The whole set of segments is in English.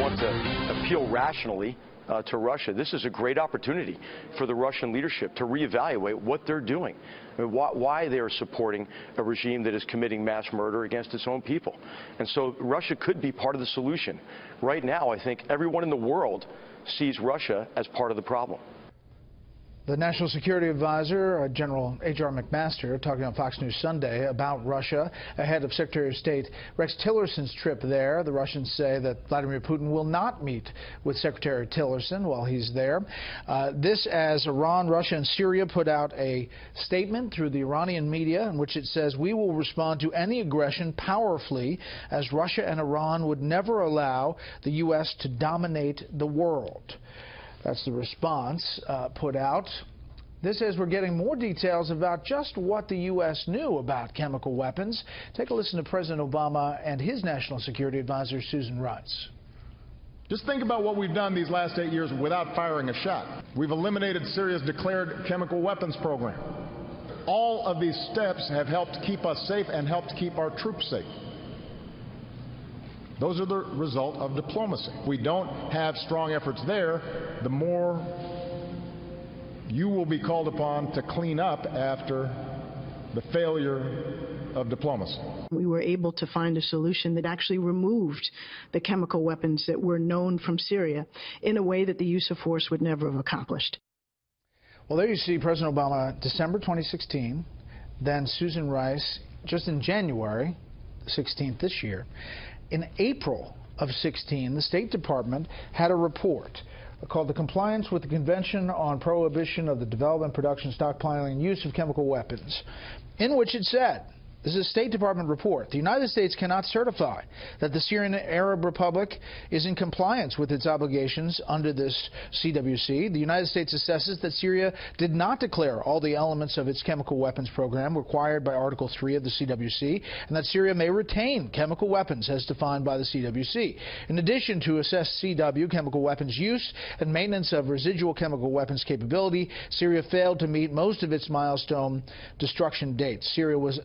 want to appeal rationally to Russia. This is a great opportunity for the Russian leadership to reevaluate what they're doing, why they are supporting a regime that is committing mass murder against its own people. And so Russia could be part of the solution. Right now, I think everyone in the world sees Russia as part of the problem. The National Security Advisor, General H.R. McMaster, talking on Fox News Sunday about Russia ahead of Secretary of State Rex Tillerson's trip there. The Russians say that Vladimir Putin will not meet with Secretary Tillerson while he's there. This as Iran, Russia, and Syria put out a statement through the Iranian media in which it says, "We will respond to any aggression powerfully, as Russia and Iran would never allow the U.S. to dominate the world." That's the response put out. This says we're getting more details about just what the U.S. knew about chemical weapons. Take a listen to President Obama and his National Security Advisor, Susan Rice. Just think about what we've done these last 8 years without firing a shot. We've eliminated Syria's declared chemical weapons program. All of these steps have helped keep us safe and helped keep our troops safe. Those are the result of diplomacy. If we don't have strong efforts there, the more you will be called upon to clean up after the failure of diplomacy. We were able to find a solution that actually removed the chemical weapons that were known from Syria in a way that the use of force would never have accomplished. Well, there you see President Obama, December 2016, then Susan Rice, just in January 16th this year. In April of 16, the State Department had a report called the Compliance with the Convention on Prohibition of the Development, Production, Stockpiling, and Use of Chemical Weapons, in which it said, this is a State Department report, the United States cannot certify that the Syrian Arab Republic is in compliance with its obligations under this CWC. The United States assesses that Syria did not declare all the elements of its chemical weapons program required by Article 3 of the CWC, and that Syria may retain chemical weapons as defined by the CWC. In addition to assess CW, chemical weapons use, and maintenance of residual chemical weapons capability, Syria failed to meet most of its milestone destruction dates. Syria was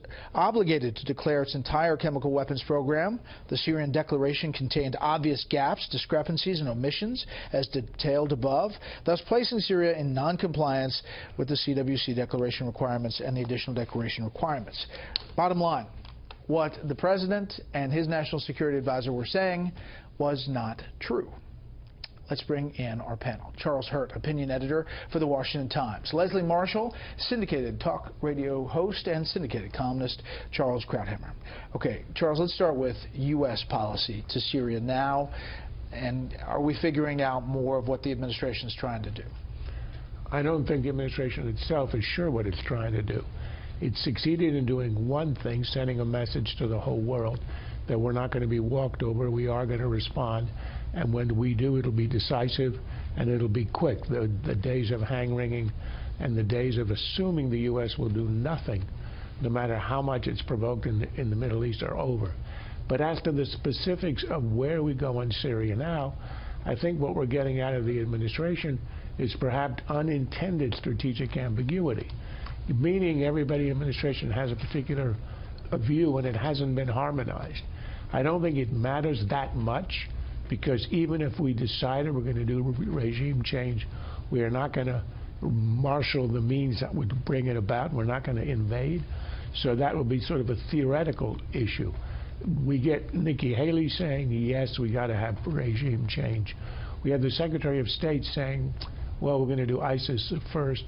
obligated to declare its entire chemical weapons program. The Syrian declaration contained obvious gaps, discrepancies, and omissions, as detailed above, thus placing Syria in non-compliance with the CWC declaration requirements and the additional declaration requirements. Bottom line, what the President and his National Security Advisor were saying was not true. Let's bring in our panel. Charles Hurt, opinion editor for The Washington Times. Leslie Marshall, syndicated talk radio host and syndicated columnist Charles Krauthammer. Okay, Charles, let's start with U.S. policy to Syria now. And are we figuring out more of what the administration is trying to do? I don't think the administration itself is sure what it's trying to do. It succeeded in doing one thing, sending a message to the whole world that we're not going to be walked over, we are going to respond. And when we do, it'll be decisive and it'll be quick. The days of hand-wringing and the days of assuming the U.S. will do nothing, no matter how much it's provoked in the Middle East, are over. But as to the specifics of where we go in Syria now, I think what we're getting out of the administration is perhaps unintended strategic ambiguity, meaning everybody in the administration has a particular view and it hasn't been harmonized. I don't think it matters that much, because even if we decided we're going to do regime change, we are not going to marshal the means that would bring it about. We're not going to invade. So that would be sort of a theoretical issue. We get Nikki Haley saying, yes, we got to have regime change. We have the Secretary of State saying, well, we're going to do ISIS first.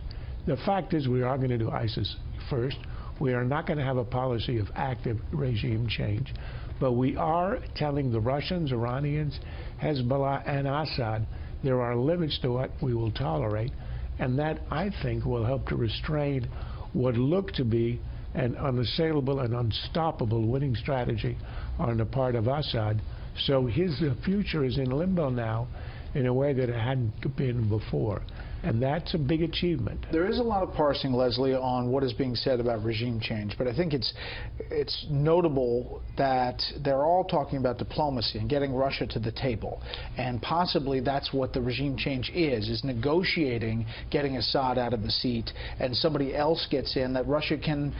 The fact is we are going to do ISIS first. We are not going to have a policy of active regime change. But we are telling the Russians, Iranians, Hezbollah, and Assad there are limits to what we will tolerate, and that, I think, will help to restrain what looked to be an unassailable and unstoppable winning strategy on the part of Assad. So his future is in limbo now in a way that it hadn't been before. And that's a big achievement. There is a lot of parsing, Leslie, on what is being said about regime change, but I think it's notable that they're all talking about diplomacy and getting Russia to the table. And possibly that's what the regime change is negotiating, getting Assad out of the seat, and somebody else gets in that Russia can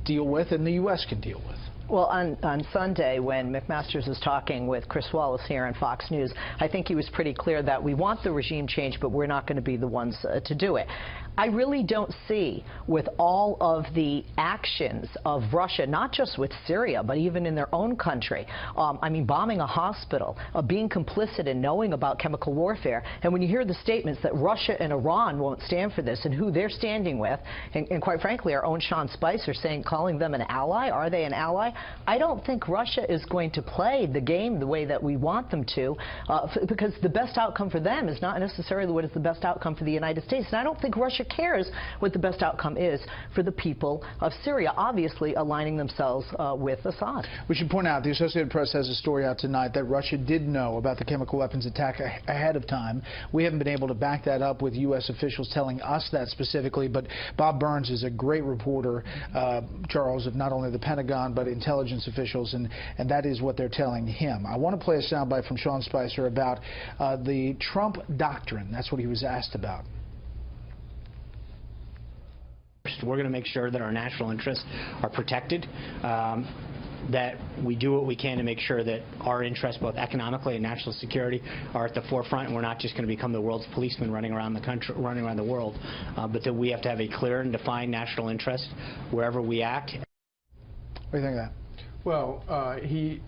deal with and the U.S. can deal with. Well, on Sunday, when McMaster's was talking with Chris Wallace here on Fox News, I think he was pretty clear that we want the regime change, but we're not going to be the ones to do it. I really don't see, with all of the actions of Russia, not just with Syria, but even in their own country, I mean, bombing a hospital, being complicit in knowing about chemical warfare, and when you hear the statements that Russia and Iran won't stand for this and who they're standing with, and quite frankly, our own Sean Spicer calling them an ally, are they an ally? I don't think Russia is going to play the game the way that we want them to, because the best outcome for them is not necessarily what is the best outcome for the United States, and I don't think Russia cares what the best outcome is for the people of Syria, obviously aligning themselves with Assad. We should point out the Associated Press has a story out tonight that Russia did know about the chemical weapons attack ahead of time. We haven't been able to back that up with U.S. officials telling us that specifically, but Bob Burns is a great reporter, Charles, of not only the Pentagon but intelligence officials, and that is what they're telling him. I want to play a soundbite from Sean Spicer about the Trump doctrine. That's what he was asked about. We're going to make sure that our national interests are protected, that we do what we can to make sure that our interests, both economically and national security, are at the forefront, and we're not just going to become the world's policemen running around the country, running around the world, but that we have to have a clear and defined national interest wherever we act. What do you think of that? Well, he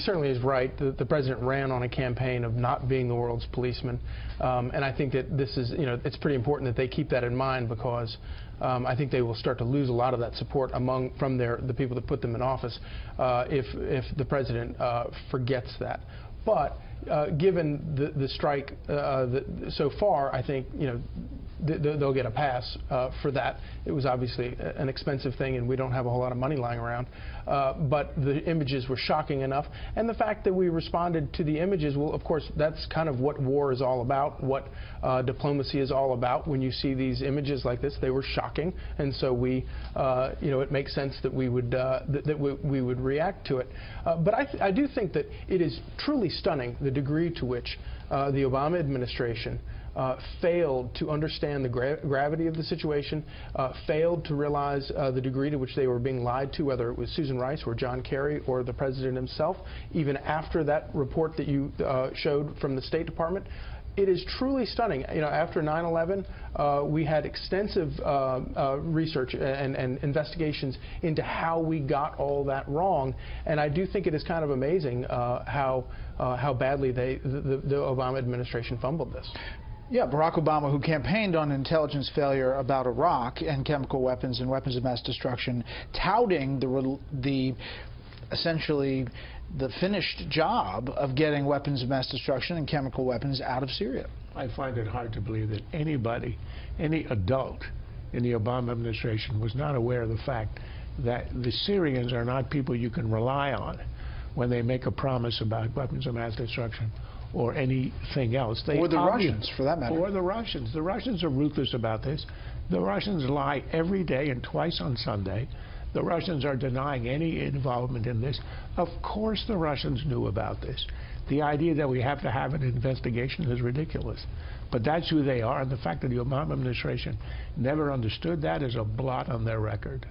certainly is right. The president ran on a campaign of not being the world's policeman, and I think that this is, it's pretty important that they keep that in mind, because I think they will start to lose a lot of that support from the people that put them in office if the president forgets that. But given the strike so far, I think they'll get a pass for that. It was obviously an expensive thing, and we don't have a whole lot of money lying around. But the images were shocking enough, and the fact that we responded to the images, well, of course, that's kind of what war is all about, what diplomacy is all about. When you see these images like this, they were shocking, and so we, it makes sense that we would we would react to it. But I do think that it is truly stunning the degree to which the Obama administration failed to understand the gravity of the situation, failed to realize the degree to which they were being lied to, whether it was Susan Rice or John Kerry or the president himself, even after that report that you showed from the State Department. It is truly stunning. After 9/11, we had extensive research and investigations into how we got all that wrong, and I do think it is kind of amazing how badly the Obama administration fumbled this. Yeah, Barack Obama, who campaigned on intelligence failure about Iraq and chemical weapons and weapons of mass destruction, touting essentially the finished job of getting weapons of mass destruction and chemical weapons out of Syria. I find it hard to believe that anybody, any adult in the Obama administration was not aware of the fact that the Syrians are not people you can rely on when they make a promise about weapons of mass destruction or anything else. Or the Russians, for that matter. Or the Russians. The Russians are ruthless about this. The Russians lie every day and twice on Sunday. The Russians are denying any involvement in this. Of course the Russians knew about this. The idea that we have to have an investigation is ridiculous. But that's who they are, and the fact that the Obama administration never understood that is a blot on their record.